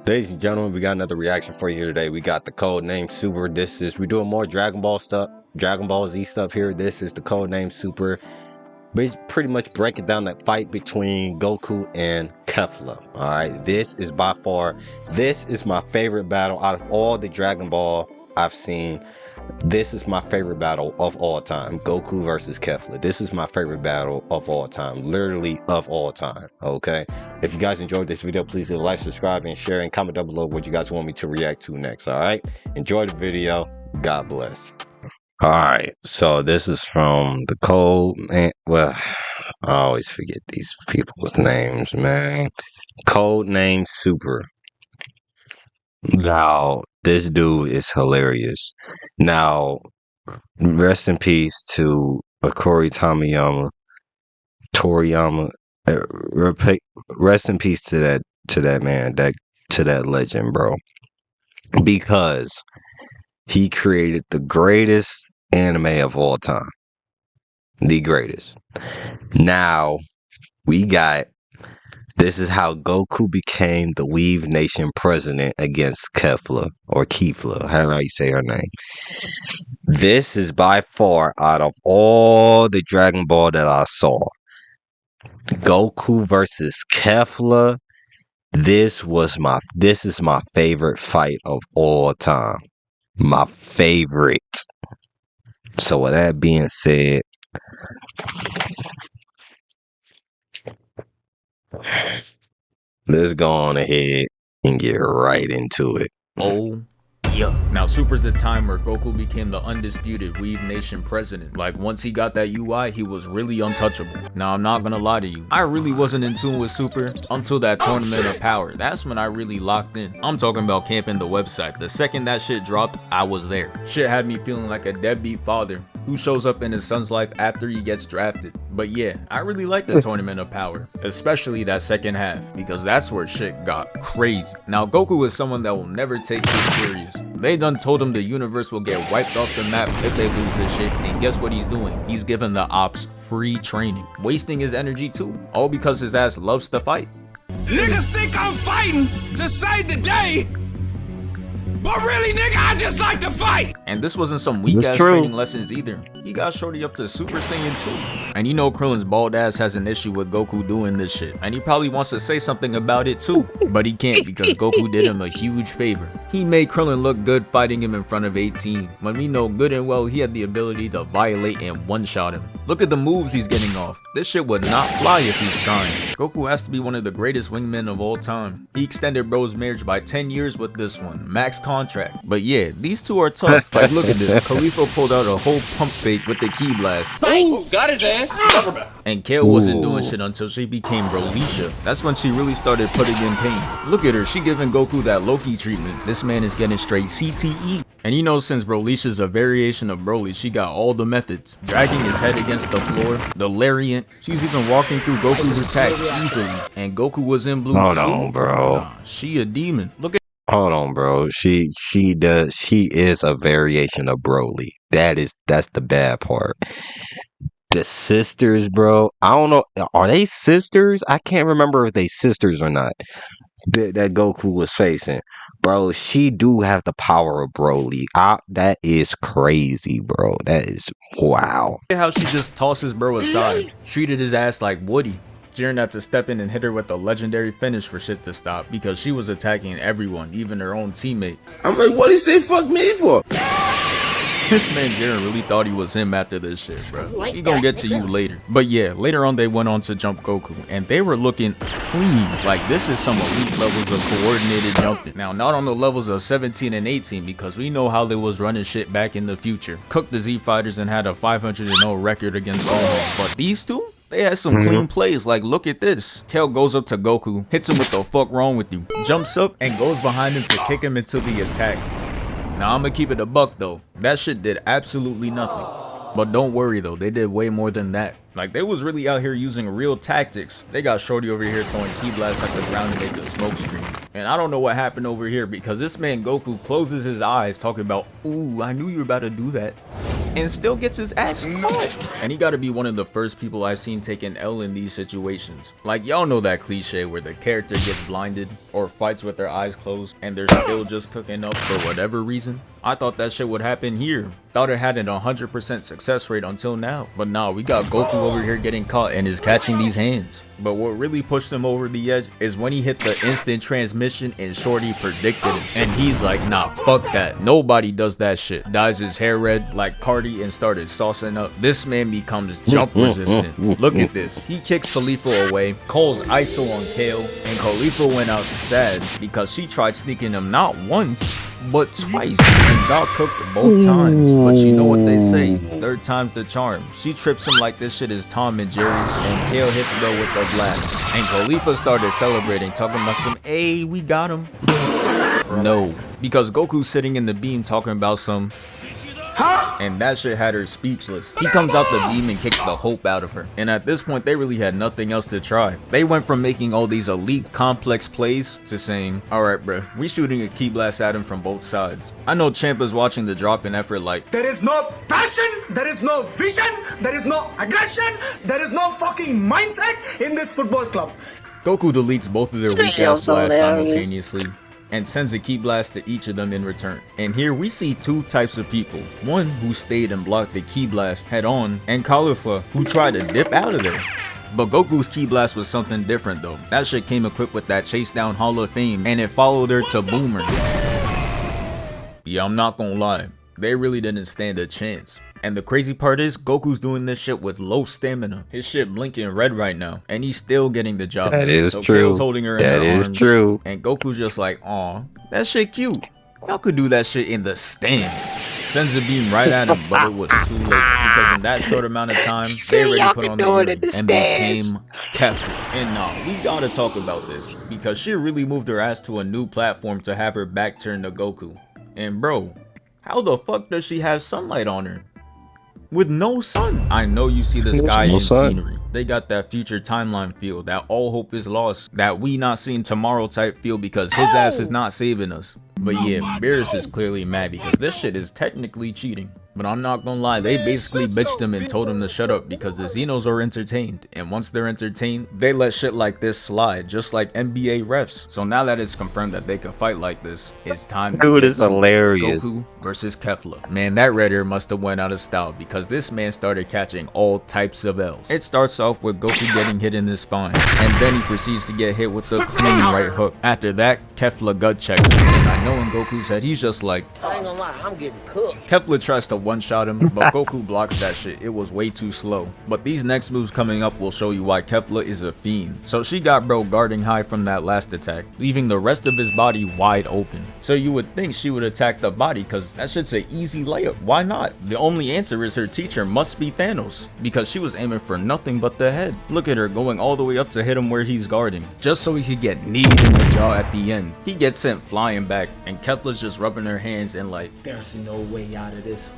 Ladies and gentlemen, we got another reaction for you here today. We got the code name Super. We're doing more Dragon Ball stuff, Dragon Ball Z stuff here. This is the code name Super. Pretty much breaking down that fight between Goku and Kefla. All right, this is my favorite battle out of all the Dragon Ball I've seen. This is my favorite battle of all time. Goku versus Kefla. This is my favorite battle of all time. Literally of all time. Okay. If you guys enjoyed this video, please leave a like, subscribe, and share, and comment down below what you guys want me to react to next. All right. Enjoy the video. God bless. All right. So this is from the code. Well, I always forget these people's names, man. Code name Super. Now, this dude is hilarious. Now, rest in peace to Akori Toriyama. Rest in peace to that man, to that legend, bro. Because he created the greatest anime of all time. The greatest. Now, this is how Goku became the Weave Nation president against Kefla, or Kefla, however you say her name. This is by far, out of all the Dragon Ball that I saw, Goku versus Kefla, this is my favorite fight of all time. My favorite. So with that being said, let's go on ahead and get right into it. Oh, yeah. Now, Super's the time where Goku became the undisputed Weave Nation president. Like, once he got that UI, he was really untouchable. Now, I'm not gonna lie to you, I really wasn't in tune with Super until that Tournament of Power. That's when I really locked in. I'm talking about camping the website. The second that shit dropped, I was there. Shit had me feeling like a deadbeat father who shows up in his son's life after he gets drafted. But yeah, I really like the Tournament of Power, especially that second half, because that's where shit got crazy. Now, Goku is someone that will never take shit serious. They done told him the universe will get wiped off the map if they lose this shit, and guess what he's doing? He's giving the ops free training, wasting his energy too, all because his ass loves to fight. Niggas think I'm fighting to save the day, but really, nigga, I just like to fight. And this wasn't some weak-ass training lessons either. He got Shorty up to Super Saiyan 2. And you know Krillin's bald ass has an issue with Goku doing this shit. And he probably wants to say something about it too. But he can't because Goku did him a huge favor. He made Krillin look good fighting him in front of 18. When we know good and well he had the ability to violate and one-shot him. Look at the moves he's getting off. This shit would not fly if he's trying. Goku has to be one of the greatest wingmen of all time. He extended bro's marriage by 10 years with this one. Max contract. But yeah, these two are tough. Like, look at this. Khalifa pulled out a whole pump fake with the ki blast. Ooh, got his ass. And Kale wasn't doing shit until she became Brolisha. That's when she really started putting in pain. Look at her, she giving Goku that Loki treatment. This man is getting straight CTE. And you know, since Brolisha's a variation of Broly, she got all the methods. Dragging his head against the floor, the lariat. She's even walking through Goku's attack easily. And Goku was in blue. Hold on, bro. Nah, she a demon. Look at. Hold on, bro. She is a variation of Broly. That's the bad part. The sisters, bro. I don't know. Are they sisters? I can't remember if they sisters or not. That Goku was facing, bro. She do have the power of Broly. That is crazy, bro. That is wow. Look at how she just tosses bro aside, treated his ass like Woody. Jiren had to step in and hit her with the legendary finish for shit to stop because she was attacking everyone, even her own teammate. I'm like, what he say fuck me for? This man Jiren really thought he was him after this shit, bro. He gonna get to you later. But yeah, later on they went on to jump Goku, and they were looking clean. Like, this is some elite levels of coordinated jumping. Now, not on the levels of 17 and 18, because we know how they was running shit back in the future. Cooked the Z Fighters and had a 500-0 record against Gohan. But these two? They had some clean plays. Like, look at this. Kale goes up to Goku, hits him with the fuck wrong with you, jumps up and goes behind him to kick him into the attack. Now, I'm gonna keep it a buck though. That shit did absolutely nothing. But don't worry though, they did way more than that. Like, they was really out here using real tactics. They got Shorty over here throwing ki blasts at the ground to make a smoke screen. And I don't know what happened over here because this man Goku closes his eyes talking about, ooh, I knew you were about to do that. and still gets his ass caught. And he gotta be one of the first people I've seen take an L in these situations. Like, y'all know that cliche where the character gets blinded or fights with their eyes closed and they're still just cooking up for whatever reason. I thought that shit would happen here. Thought it had an 100% success rate until now. But nah, we got Goku over here getting caught and is catching these hands. But what really pushed him over the edge is when he hit the instant transmission and Shorty predicted it. And he's like, nah, fuck that. Nobody does that shit. Dyes his hair red like Cardi and started saucing up. This man becomes jump resistant. Look at this. He kicks Khalifa away, calls ISO on Kale, and Khalifa went out sad because she tried sneaking him not once, but twice, and got cooked both times. But you know what they say, third time's the charm. She trips him like this shit is Tom and Jerry, and Kale hits Bro with the blast. And Khalifa started celebrating, talking about some, hey, we got him. No, because Goku's sitting in the beam talking about some, and that shit had her speechless. He comes out the beam and kicks the hope out of her. And at this point, they really had nothing else to try. They went from making all these elite complex plays to saying, alright bruh, we shooting a key blast at him from both sides. I know Champ is watching the drop in effort like, there is no passion, there is no vision, there is no aggression, there is no fucking mindset in this football club. Goku deletes both of their weak ass blasts simultaneously and sends a key blast to each of them in return. And here we see two types of people. One who stayed and blocked the key blast head on, and Khalifa who tried to dip out of there. But Goku's key blast was something different though. That shit came equipped with that chase down Hall of Fame and it followed her to Boomer. Yeah, I'm not gonna lie, they really didn't stand a chance. And the crazy part is, Goku's doing this shit with low stamina. His shit blinking red right now, and he's still getting the job done. That is so true. Kale's holding her in That her is arms, true. and Goku's just like, aw, that shit cute. Y'all could do that shit in the stands. Sends a beam right at him, but it was too late because in that short amount of time, they already put on the earrings and became Kefla. And nah, we gotta talk about this because she really moved her ass to a new platform to have her back turned to Goku. And bro, how the fuck does she have sunlight on her? With no sun. I know you see the sky and scenery. They got that future timeline feel, that all hope is lost, that we not seeing tomorrow type feel because his ass is not saving us. But yeah, Beerus is clearly mad because this shit is technically cheating. But I'm not gonna lie, they basically bitched him and told him to shut up because the Xenos are entertained. And once they're entertained, they let shit like this slide, just like NBA refs. So now that it's confirmed that they could fight like this, it's time to Dude, it's hilarious. Goku versus Kefla. Man, that red hair must have went out of style because this man started catching all types of L's. It starts off with Goku getting hit in the spine, and then he proceeds to get hit with the clean right hook. After that, Kefla gut checks him, and I know in Goku's head, he's just like, I ain't gonna lie, I'm getting cooked. Kefla tries to one-shot him, but Goku blocks that shit. It was way too slow. But these next moves coming up will show you why Kefla is a fiend. So she got bro guarding high from that last attack, leaving the rest of his body wide open. So you would think she would attack the body because that shit's an easy layup. Why not? The only answer is her teacher must be Thanos because she was aiming for nothing but the head. Look at her going all the way up to hit him where he's guarding, just so he could get kneed in the jaw at the end. He gets sent flying back and Kefla's just rubbing her hands and like, There's no way out of this.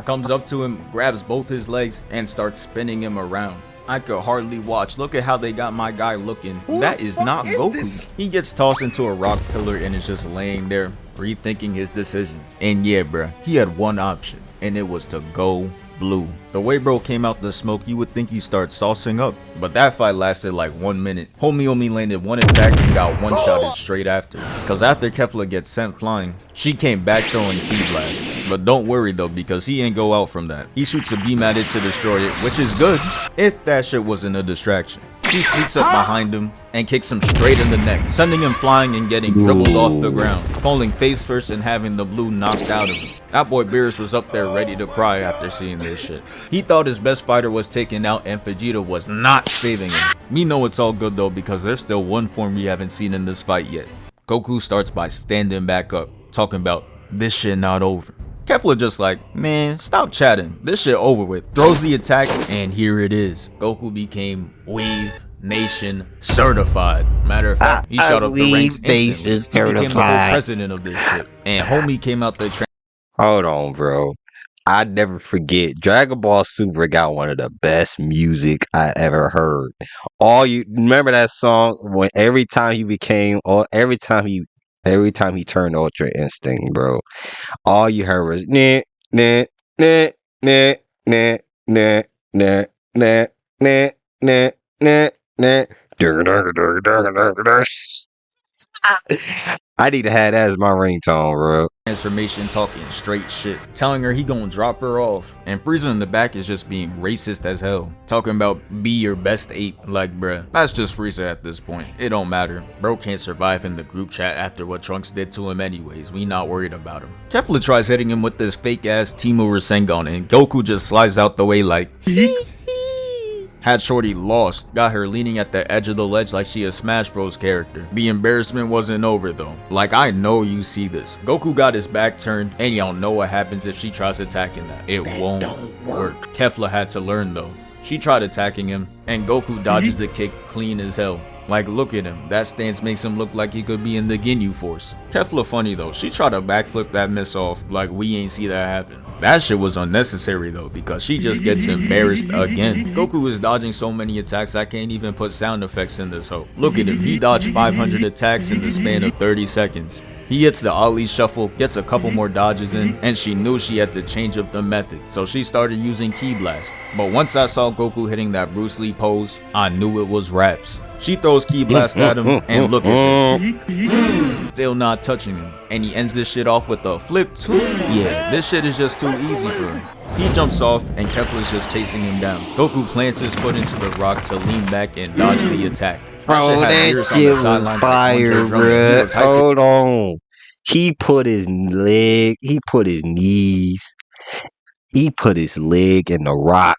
comes up to him, grabs both his legs, and starts spinning him around. I could hardly watch. Look at how they got my guy looking. That is not Goku. He gets tossed into a rock pillar and is just laying there, rethinking his decisions. And yeah, bruh, he had one option, and it was to go blue. The way bro came out the smoke, you would think he started saucing up, but that fight lasted like 1 minute. Homie only landed one attack and got one-shotted straight after. Cause after Kefla gets sent flying, she came back throwing key blast. But don't worry though, because he ain't go out from that. He shoots a beam at it to destroy it, which is good, if that shit wasn't a distraction. She sneaks up behind him and kicks him straight in the neck, sending him flying and getting dribbled off the ground, falling face first and having the blue knocked out of him. That boy Beerus was up there ready to cry after seeing this shit. He thought his best fighter was taken out and Vegeta was not saving him. We know it's all good though because there's still one form we haven't seen in this fight yet. Goku starts by standing back up, talking about this shit not over. Kefla just like, man, stop chatting, this shit over with. Throws the attack and here it is. Goku became Weave Nation certified. Matter of fact, he shot up the ranks instantly. He became the whole president of this shit. And homie came out the Hold on, bro. I never forget. Dragon Ball Super got one of the best music I ever heard. All you remember that song when every time he became, or every time he Every time he turned Ultra Instinct, bro, all you heard was nah, nah, nah, nah, nah, nah, nah, nah, nah, nah, nah, nah. I need to have that as my ringtone, bro. Transformation talking straight shit, telling her he gonna drop her off, and Frieza in the back is just being racist as hell, talking about be your best ape. Like, bruh, that's just Frieza at this point. It don't matter. Bro can't survive in the group chat after what Trunks did to him anyways. We not worried about him. Kefla tries hitting him with this fake ass Timo Rasengan, and Goku just slides out the way like had Shorty lost, got her leaning at the edge of the ledge like she a Smash Bros character. The embarrassment wasn't over though. Like, I know you see this. Goku got his back turned, and y'all know what happens if she tries attacking that. It won't work. Kefla had to learn though. She tried attacking him, and Goku dodges the kick clean as hell. Like, look at him. That stance makes him look like he could be in the Ginyu Force. Kefla funny though. She tried to backflip that miss off like we ain't see that happen. That shit was unnecessary though, because she just gets embarrassed again. Goku is dodging so many attacks I can't even put sound effects in this hoe. Look at him. He dodged 500 attacks in the span of 30 seconds. He hits the Ali shuffle, gets a couple more dodges in, and she knew she had to change up the method, so she started using Ki Blast. But once I saw Goku hitting that Bruce Lee pose, I knew it was raps. She throws Ki Blast at him, and look at this. Still not touching him. And he ends this shit off with a flip too. Yeah, this shit is just too easy for him. He jumps off, and Kefla's just chasing him down. Goku plants his foot into the rock to lean back and dodge the attack. Bro, that shit was fire, bro. Hold on. He put his leg, he put his knees, he put his leg in the rock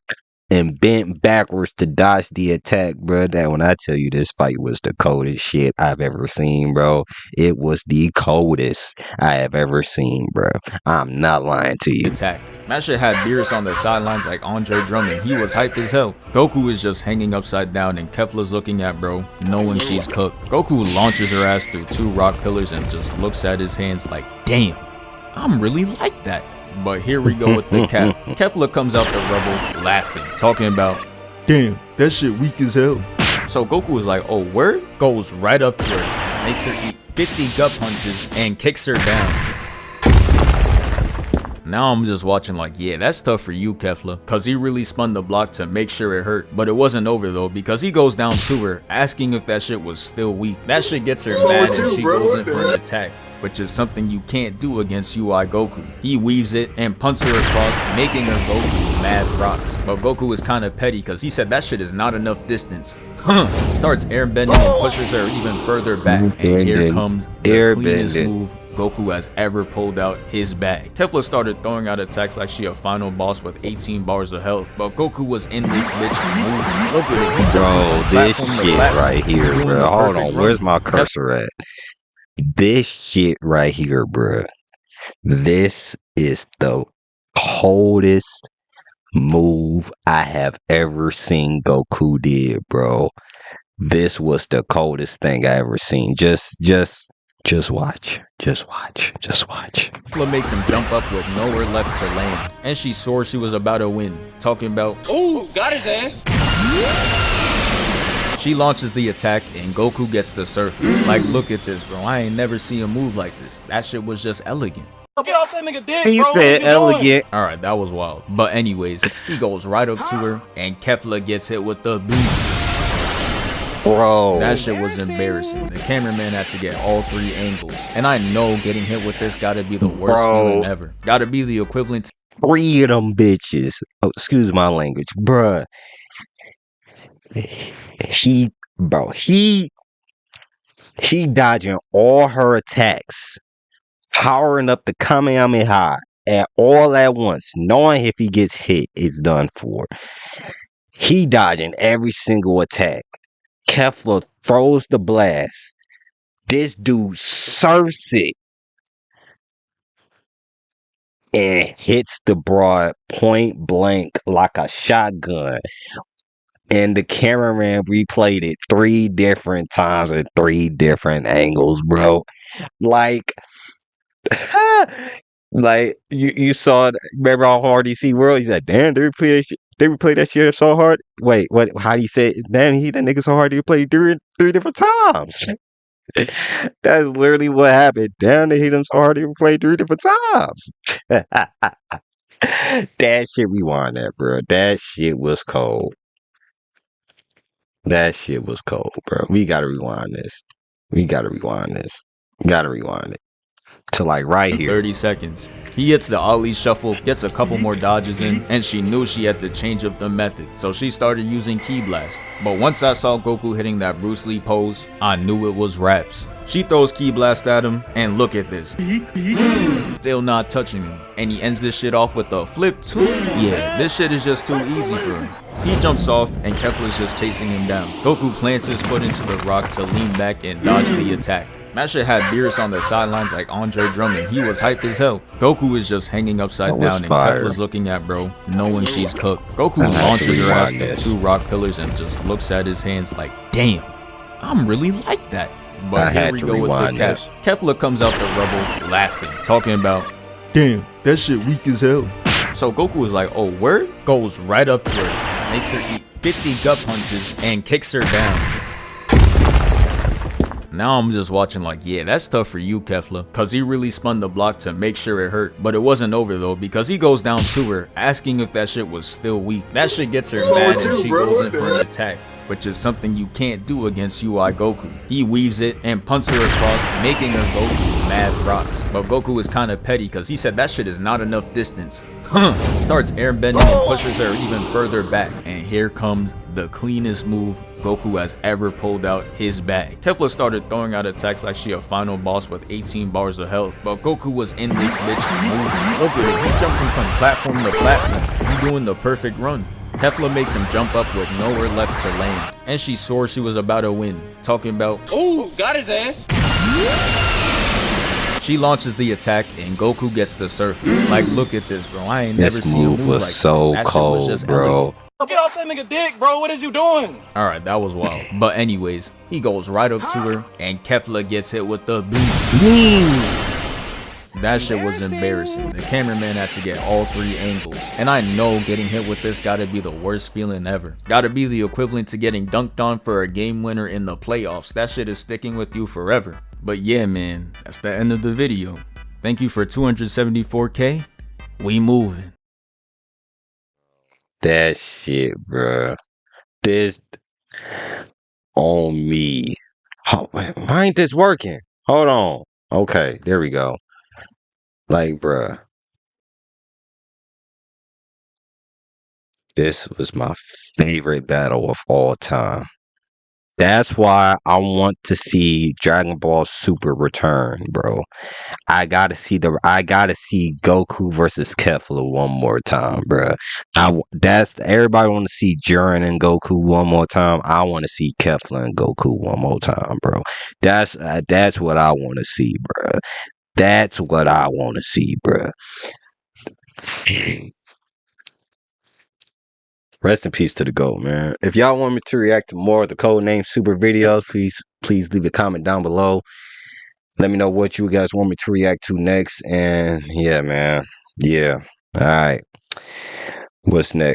and bent backwards to dodge the attack, bro. That when I tell you this fight was the coldest shit I've ever seen, bro. It was the coldest I have ever seen, bro. I'm not lying to you. Attack. That shit had Beerus on the sidelines like Andre Drummond. He was hype as hell. Goku is just hanging upside down, and Kefla's looking at bro, knowing she's cooked. Goku launches her ass through 2 rock pillars and just looks at his hands like, damn, I'm really like that. But here we go with the cap. Kefla comes out the rubble laughing, talking about, damn, that shit weak as hell. So Goku is like, oh, word? Goes right up to her, makes her eat 50 gut punches, and kicks her down. Now I'm just watching like, yeah, that's tough for you, Kefla, cause he really spun the block to make sure it hurt. But it wasn't over though, because he goes down to her, asking if that shit was still weak. That shit gets her mad, and she goes in for an attack, which is something you can't do against UI Goku. He weaves it and punts her across, making her go through mad procs. But Goku is kind of petty, cause he said that shit is not enough distance. Starts airbending and pushes her even further back. And here comes the cleanest move Goku has ever pulled out his bag. Kefla started throwing out attacks like she a final boss with 18 bars of health, but Goku was in this bitch moving. Look at it. Bro, this shit right here, bro. Hold on, where's my cursor at? This shit right here, bro. This is the coldest move I have ever seen Goku did, bro. This was the coldest thing I ever seen. Just watch. Just watch. Kefla makes him jump up with nowhere left to land, and she swore she was about to win, talking about, Ooh, got his ass. she launches the attack and Goku gets to surf. Like, look at this, bro. I ain't never seen a move like this. That shit was just elegant. Get off that nigga dick, He bro. said elegant. Alright, that was wild. But anyways, he goes right up to her, and Kefla gets hit with the boom. Bro, That shit was embarrassing. The cameraman had to get all 3 angles. And I know getting hit with this gotta be the worst feeling ever. Gotta be the equivalent to 3 of them bitches. Oh, excuse my language, bruh. She dodging all her attacks, powering up the Kamehameha at all at once, knowing if he gets hit, it's done for. He dodging every single attack. Kefla throws the blast. This dude surfs it and hits the broad point blank like a shotgun. And the cameraman replayed it 3 different times at 3 different angles, bro. Like, like you saw. Remember how hard he see World? He said, "Damn, they replay that shit so hard." Wait, what? How do you say? Damn, that nigga so hard he played 3 different times. That's literally what happened. Damn, they hit him so hard he replayed 3 different times. That shit, rewind that, bro. That shit was cold. That shit was cold, bro. We gotta rewind this. We gotta rewind this. Gotta rewind it to like right here. 30 seconds. He hits the ollie shuffle, gets a couple more dodges in, and she knew she had to change up the method, so she started using Ki Blast. But once I saw Goku hitting that Bruce Lee pose, I knew it was raps. She throws Ki Blast at him, and look at this. Still not touching him, and he ends this shit off with a flip too. Yeah, this shit is just too easy for him. He jumps off, and Kefla's just chasing him down. Goku plants his foot into the rock to lean back and dodge the attack. That shit had Beerus on the sidelines like Andre Drummond. He was hype as hell. Goku is just hanging upside down, and Kefla's looking at bro, knowing she's cooked. Goku launches her ass through 2 rock pillars and just looks at his hands like, damn, I'm really like that. But here we go with the cap. Kefla comes out the rubble laughing, talking about, damn, that shit weak as hell. So Goku was like, oh, word? Goes right up to her, makes her eat 50 gut punches, and kicks her down. Now I'm just watching like, yeah, that's tough for you, Kefla, cause he really spun the block to make sure it hurt. But it wasn't over though, because he goes down to her, asking if that shit was still weak. That shit gets her mad and she goes in for an attack, which is something you can't do against UI Goku. He weaves it and punts her across, making her go through mad procs. But Goku is kinda petty cause he said that shit is not enough distance. Starts airbending and pushes her even further back. And here comes the cleanest move Goku has ever pulled out his bag. Kefla started throwing out attacks like she a final boss with 18 bars of health, but Goku was in this bitch moving. Look at it, he jumping from platform to platform. He doing the perfect run. Kefla makes him jump up with nowhere left to land, and she swore she was about to win, talking about, Ooh, got his ass. She launches the attack and Goku gets to surf. Like, look at this, bro. I ain't This never seen a move move was like so this. That shit was cold, just bro. elegant. Get off that nigga dick, bro. What is you doing? Alright, that was wild. But anyways, he goes right up to her and Kefla gets hit with the beam. That shit was embarrassing. The cameraman had to get all 3 angles. And I know getting hit with this gotta be the worst feeling ever. Gotta be the equivalent to getting dunked on for a game winner in the playoffs. That shit is sticking with you forever. But yeah, man, that's the end of the video. Thank you for 274K. We moving. That shit, bruh. This on me. Why ain't this working? Hold on. Okay, there we go. Like, bruh. This was my favorite battle of all time. That's why I want to see Dragon Ball Super return, bro. I gotta see Goku versus Kefla one more time, bro. That's everybody want to see Jiren and Goku one more time. I want to see Kefla and Goku one more time, bro. That's what I want to see, bro. That's what I want to see, bro. Rest in peace to the GOAT, man. If y'all want me to react to more of the Codename Super videos, please leave a comment down below. Let me know what you guys want me to react to next. And yeah, man. Yeah. All right. What's next?